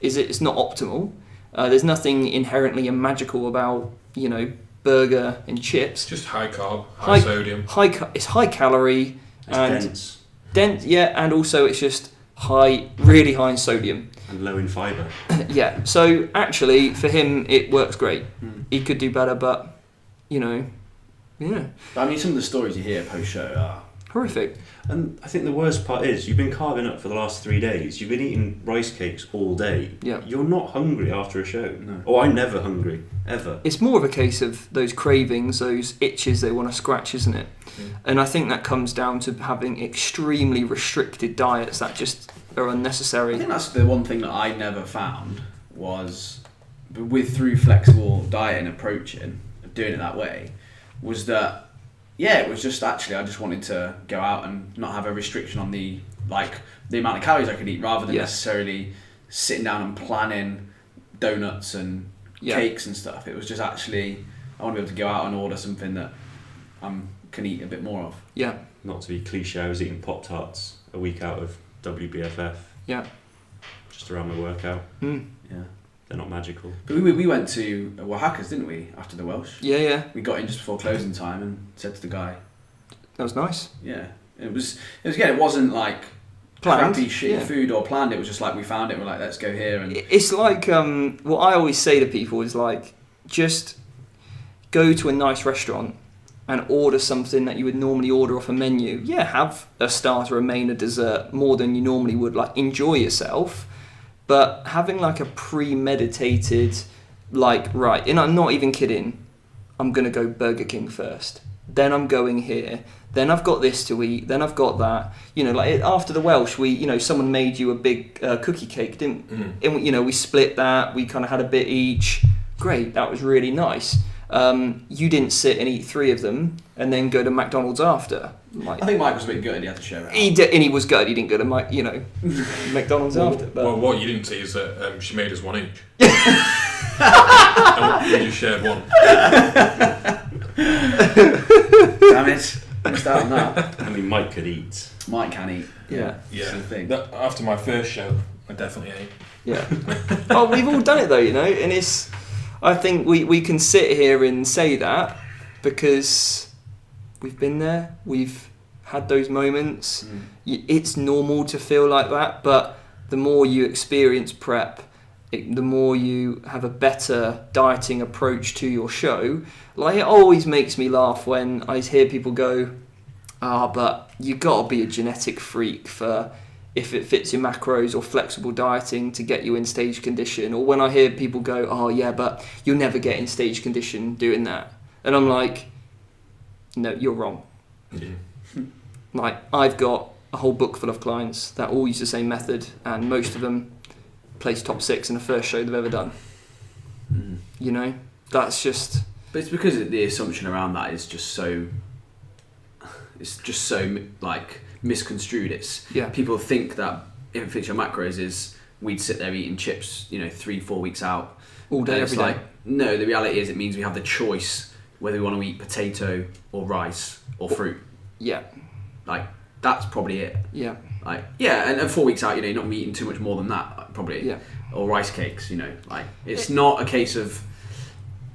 It's not optimal. There's nothing inherently magical about, burger and chips. Just high carb, high sodium. It's high calorie. It's and dense. Yeah, and also it's just really high in sodium. And low in fibre. Yeah, so actually for him it works great. He could do better, but, yeah. I mean, some of the stories you hear post-show are horrific. And I think the worst part is you've been carving up for the last 3 days. You've been eating rice cakes all day. Yeah. You're not hungry after a show. No. Oh, I'm never hungry, ever. It's more of a case of those cravings, those itches they want to scratch, isn't it? And I think that comes down to having extremely restricted diets that just are unnecessary. I think that's the one thing that I never found was through flexible dieting approaching, doing it that way, was that it was just actually I just wanted to go out and not have a restriction on the amount of calories I could eat, rather than necessarily sitting down and planning donuts and cakes and stuff. It was just actually I want to be able to go out and order something that I can eat a bit more of. Yeah. Not to be cliche, I was eating Pop-Tarts a week out of WBFF. Yeah. Just around my workout. Yeah. They're not magical. But we went to Oaxaca's, didn't we, after the Welsh? Yeah. We got in just before closing time and said to the guy, That was nice. yeah. It wasn't like Planned. crappy shit food or planned. It was just like we found it. We're like, let's go here. And It's like what I always say to people is like, just go to a nice restaurant and order something that you would normally order off a menu. Yeah, have a starter, a main, a dessert, more than you normally would. Like, enjoy yourself. But having like a premeditated, right, and I'm not even kidding, I'm going to go Burger King first. Then I'm going here. Then I've got this to eat. Then I've got that. After the Welsh, someone made you a big cookie cake, didn't? And we split that. We kind of had a bit each. Great, that was really nice. You didn't sit and eat 3 of them and then go to McDonald's after. I think Mike was a bit gutted. He had to share it. He was gutted. He didn't go to McDonald's after. But. Well, what you didn't see is that she made us one each. And we just shared one. Damn it! Missed out on that. I mean, Mike could eat. Mike can eat. Yeah. That's the thing. After my first show, I definitely ate. Yeah. Oh, we've all done it though, and it's. I think we can sit here and say that because we've been there. We've had those moments. It's normal to feel like that, but the more you experience prep, the more you have a better dieting approach to your show. Like, it always makes me laugh when I hear people go, but you got to be a genetic freak for if it fits your macros or flexible dieting to get you in stage condition. Or when I hear people go, but you'll never get in stage condition doing that. And I'm like, no, you're wrong. Yeah. Like, I've got a whole book full of clients that all use the same method, and most of them place top 6 in the first show they've ever done. That's just... But it's because the assumption around that is just so... It's just so, misconstrued. People think that if it fits your macros is we'd sit there eating chips, 3-4 weeks out. All day, every day. No, the reality is it means we have the choice whether we want to eat potato or rice or fruit. Yeah. That's probably it. Yeah. And 4 weeks out, you're not eating too much more than that, probably. Yeah. Or rice cakes, it's not a case of,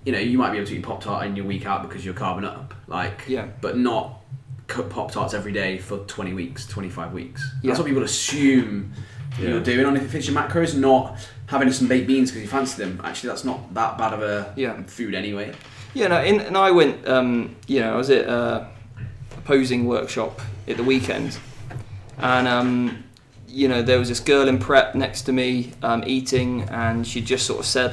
you might be able to eat Pop-Tart in your week out because you're carbing up, but not cut Pop-Tarts every day for 20 weeks, 25 weeks. Yeah. That's what people assume you're doing on if it fits your macros, not having some baked beans because you fancy them. Actually, that's not that bad of a food anyway. Yeah, no, and I went, I was at a posing workshop at the weekend, and, there was this girl in prep next to me eating, and she just sort of said,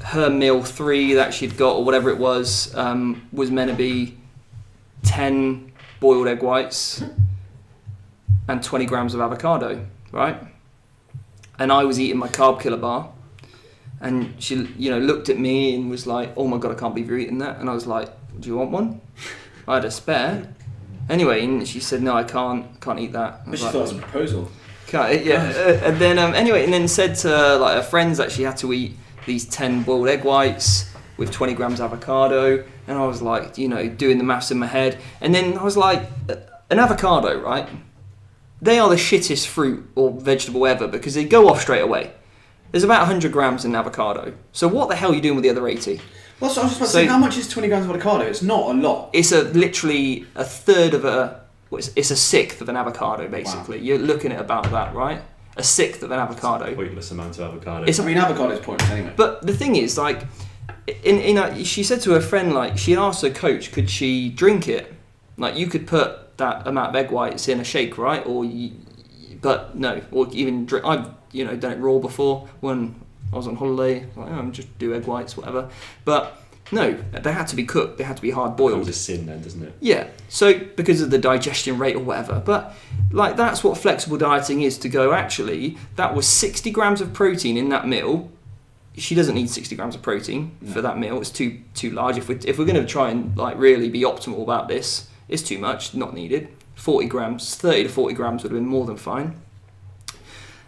her meal 3 that she'd got, or whatever it was meant to be 10 boiled egg whites and 20 grams of avocado, right? And I was eating my carb killer bar, And she, looked at me and was like, "Oh my God, I can't believe you're eating that." And I was like, "Do you want one?" I had a spare. Anyway, and she said, "No, I can't eat that." But she thought it was a proposal. And then said to her friends that she had to eat these 10 boiled egg whites with 20 grams avocado. And I was like, doing the maths in my head. And then I was like, an avocado, right? They are the shittest fruit or vegetable ever because they go off straight away. There's about 100 grams in avocado. So what the hell are you doing with the other 80? Well, so I was just about to say, how much is 20 grams of avocado? It's not a lot. It's literally a third of it's a sixth of an avocado, basically. Wow. You're looking at about that, right? A sixth of an avocado. It's a pointless amount of avocado. Avocado is pointless anyway. But the thing is, she said to her friend, she asked her coach, could she drink it? You could put that amount of egg whites in a shake, right? But no, or even drink. I've done it raw before when I was on holiday. Just do egg whites, whatever. But no, they had to be cooked. They had to be hard boiled. It's a sin then, doesn't it? Yeah. So because of the digestion rate or whatever. But that's what flexible dieting is. To go, actually, that was 60 grams of protein in that meal. She doesn't need 60 grams of protein for that meal. It's too large. If we're going to try and really be optimal about this, it's too much. Not needed. 40 grams, 30 to 40 grams would have been more than fine.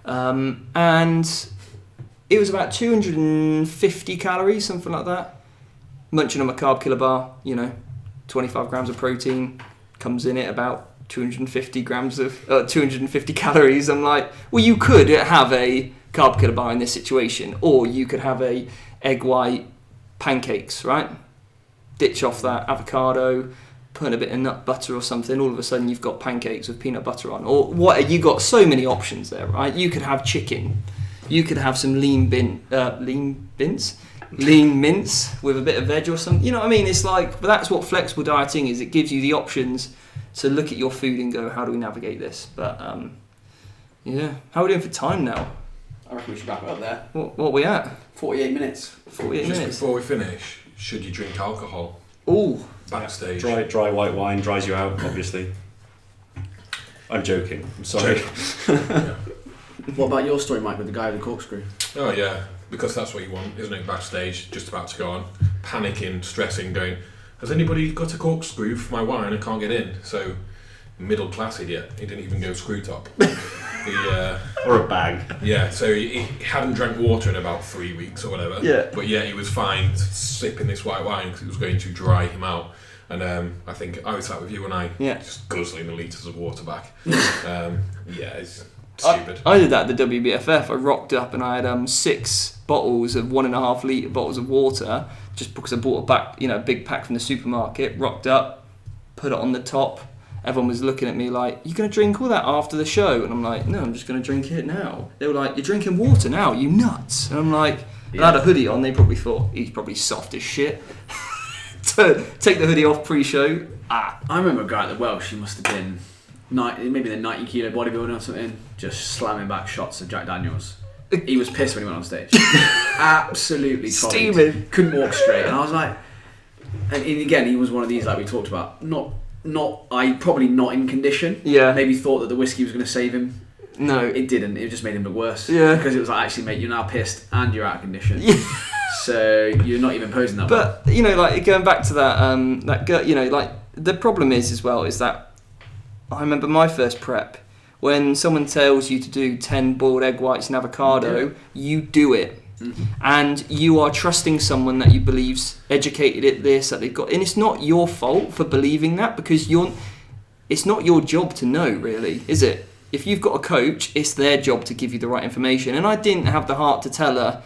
And it was about 250 calories, something like that. Munching on a carb killer bar, 25 grams of protein comes in at about 250 calories. I'm like, well, you could have a carb killer bar in this situation, or you could have a egg white pancakes, right? Ditch off that avocado, put in a bit of nut butter or something. All of a sudden, you've got pancakes with peanut butter on, or what? You got so many options there, right? You could have chicken, you could have some lean mince with a bit of veg or something. You know what I mean? It's but that's what flexible dieting is. It gives you the options to look at your food and go, how do we navigate this? But yeah, how are we doing for time now? I reckon we should wrap it up there. What are we at? 48 minutes. 48 Just minutes. before we finish, should you drink alcohol? Ooh. Backstage. Dry white wine dries you out, obviously. I'm joking. I'm sorry. Yeah. What about your story, Mike, with the guy with the corkscrew? Oh yeah, because that's what you want, isn't it? Backstage, just about to go on, panicking, stressing, going, has anybody got a corkscrew for my wine? I can't get in. So, middle class idiot. He didn't even go screw top. Or a bag. Yeah, so he hadn't drank water in about 3 weeks or whatever. Yeah. But yeah, he was fine sipping this white wine because it was going to dry him out. And I think I was sat with you and I just guzzling the litres of water back. It's stupid. I did that at the WBFF. I rocked up and I had 6 bottles of 1.5 litre bottles of water just because I bought a big pack from the supermarket. Rocked up, put it on the top. Everyone was looking at me like, you going to drink all that after the show? And I'm like, no, I'm just going to drink it now. They were like, you're drinking water now, you nuts. And I'm like, I had a hoodie on. They probably thought, he's probably soft as shit. To take the hoodie off pre-show. I remember a guy at the Welsh, he must have been maybe the 90 kilo bodybuilder or something, just slamming back shots of Jack Daniels. He was pissed when he went on stage. Absolutely steaming. Couldn't walk straight. And I was like, and again, he was one of these like we talked about, probably not in condition. Yeah. Maybe thought that the whiskey was going to save him. No. It didn't. It just made him look worse. Yeah. Because it was like, actually, mate, you're now pissed and you're out of condition. Yeah. So you're not even posing that well. But, going back to that, the problem is as well is that I remember my first prep, when someone tells you to do 10 boiled egg whites and avocado, you do it. Mm-hmm. And you are trusting someone that you believe's educated at this, that they've got, and it's not your fault for believing that, because it's not your job to know, really, is it? If you've got a coach, it's their job to give you the right information. And I didn't have the heart to tell her,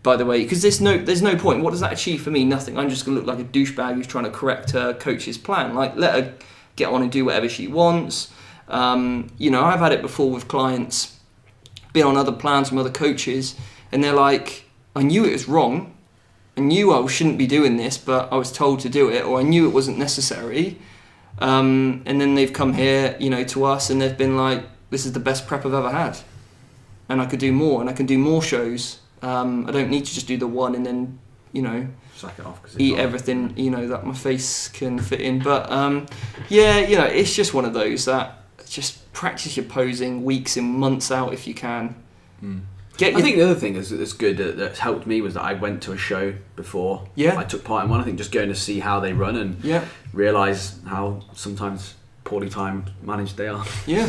by the way, because there's no point. What does that achieve for me? Nothing. I'm just gonna look like a douchebag who's trying to correct her coach's plan. Let her get on and do whatever she wants. I've had it before with clients, been on other plans from other coaches, and they're like, I knew it was wrong, I knew I shouldn't be doing this, but I was told to do it, or I knew it wasn't necessary. And then they've come here, to us, and they've been like, this is the best prep I've ever had. And I could do more, and I can do more shows. I don't need to just do the one and then, sack it off, eat everything, that my face can fit in. But, it's just one of those that just practice your posing weeks and months out if you can. I think the other thing that's good that's helped me was that I went to a show before. Yeah. I took part in one. I think just going to see how they run and realise how sometimes poorly timed managed they are. Yeah.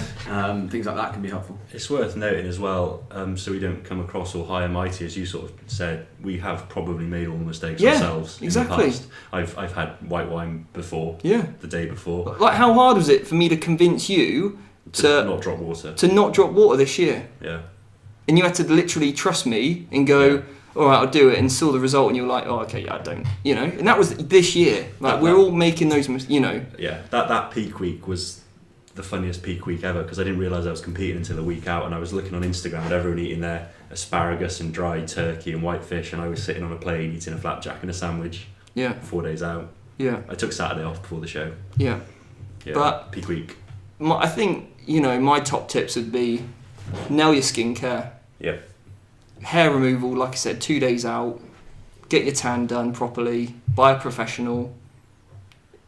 Things like that can be helpful. It's worth noting as well, so we don't come across all high and mighty, as you sort of said, we have probably made all the mistakes ourselves. Exactly. In the past. I've had white wine before. Yeah. The day before. Like, how hard was it for me to convince you to not drop water? To not drop water this year? Yeah. And you had to literally trust me and go, all right, I'll do it, and saw the result, and you were like, oh, okay, yeah, I don't, you know. And that was this year. Like, we're all making those, you know. Yeah, that peak week was the funniest peak week ever, because I didn't realise I was competing until a week out, and I was looking on Instagram at everyone eating their asparagus and dried turkey and whitefish, and I was sitting on a plane eating a flapjack and a sandwich. Yeah. 4 days out. Yeah. I took Saturday off before the show. Yeah. Yeah. But peak week. I think, you know, my top tips would be nail your skincare. Yep. Hair removal, like I said, 2 days out. Get your tan done properly. Buy a professional.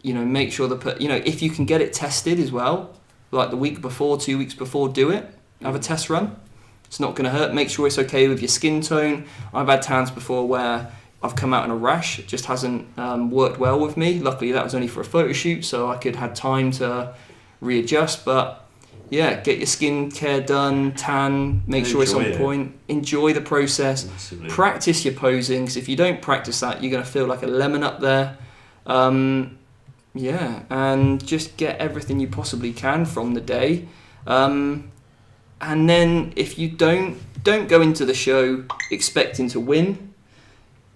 You know, make sure if you can get it tested as well, like the week before, 2 weeks before, do it. Have a test run. It's not going to hurt. Make sure it's okay with your skin tone. I've had tans before where I've come out in a rash. It just hasn't worked well with me. Luckily, that was only for a photo shoot, so I could have time to readjust. But yeah, get your skincare done, tan, make sure it's on point. Enjoy the process. Absolutely. Practice your posing, because if you don't practice that, you're going to feel like a lemon up there. Yeah, and just get everything you possibly can from the day. And then if you don't go into the show expecting to win.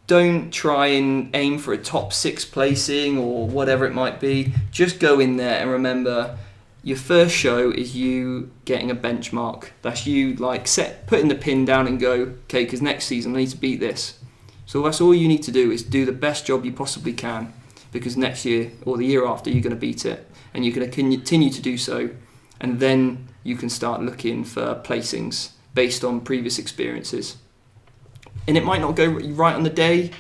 Don't try and aim for a top 6 placing or whatever it might be. Just go in there and remember, your first show is you getting a benchmark. That's you putting the pin down and go, okay, because next season I need to beat this. So that's all you need to do, is do the best job you possibly can, because next year or the year after you're going to beat it, and you're going to continue to do so, and then you can start looking for placings based on previous experiences. And it might not go right on the day.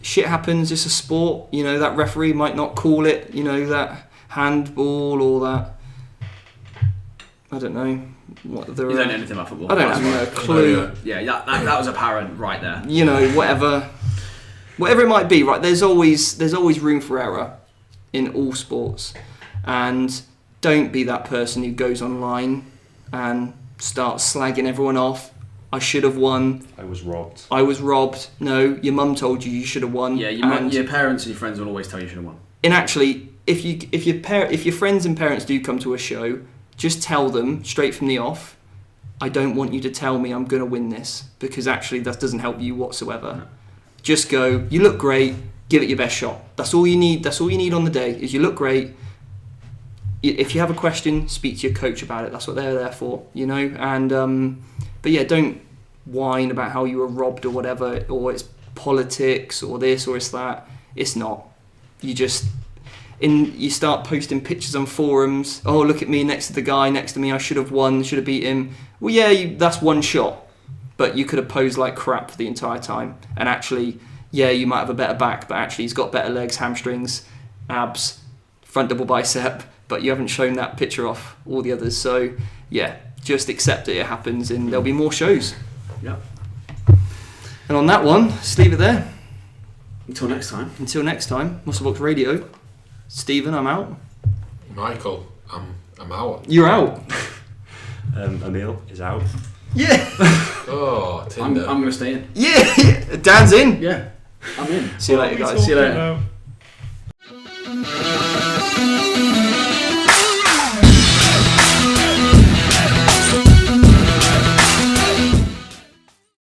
Shit happens, it's a sport, you know, that referee might not call it, you know, that handball or that, I don't know what the... You don't know anything about football. I don't have a clue. Yeah, that was apparent right there. You know, whatever it might be, right? There's always room for error in all sports, and don't be that person who goes online and starts slagging everyone off. I should have won. I was robbed. No, your mum told you should have won. Yeah, your parents and your friends will always tell you should have won. And actually, if your friends and parents do come to a show, just tell them straight from the off, I don't want you to tell me I'm going to win this, because actually that doesn't help you whatsoever. No. Just go, you look great, give it your best shot. That's all you need. That's all you need on the day, is you look great. If you have a question, speak to your coach about it. That's what they're there for, you know. And but yeah, don't whine about how you were robbed or whatever, or it's politics or this or it's that. It's not. You start posting pictures on forums. Oh, look at me next to the guy next to me. I should have won. Should have beat him. Well, yeah, that's one shot, but you could have posed like crap for the entire time. And actually, yeah, you might have a better back, but actually he's got better legs, hamstrings, abs, front double bicep. But you haven't shown that picture off all the others. So yeah, just accept it happens, and there'll be more shows. Yeah. And on that one, just leave it there. Until next time. Musclebox Radio. Stephen, I'm out. Michael, I'm out. You're out. Emil is out. Yeah. Oh, Tinder. I'm going to stay in. Yeah. Dan's in. Yeah. I'm in. See you later, guys. See you later.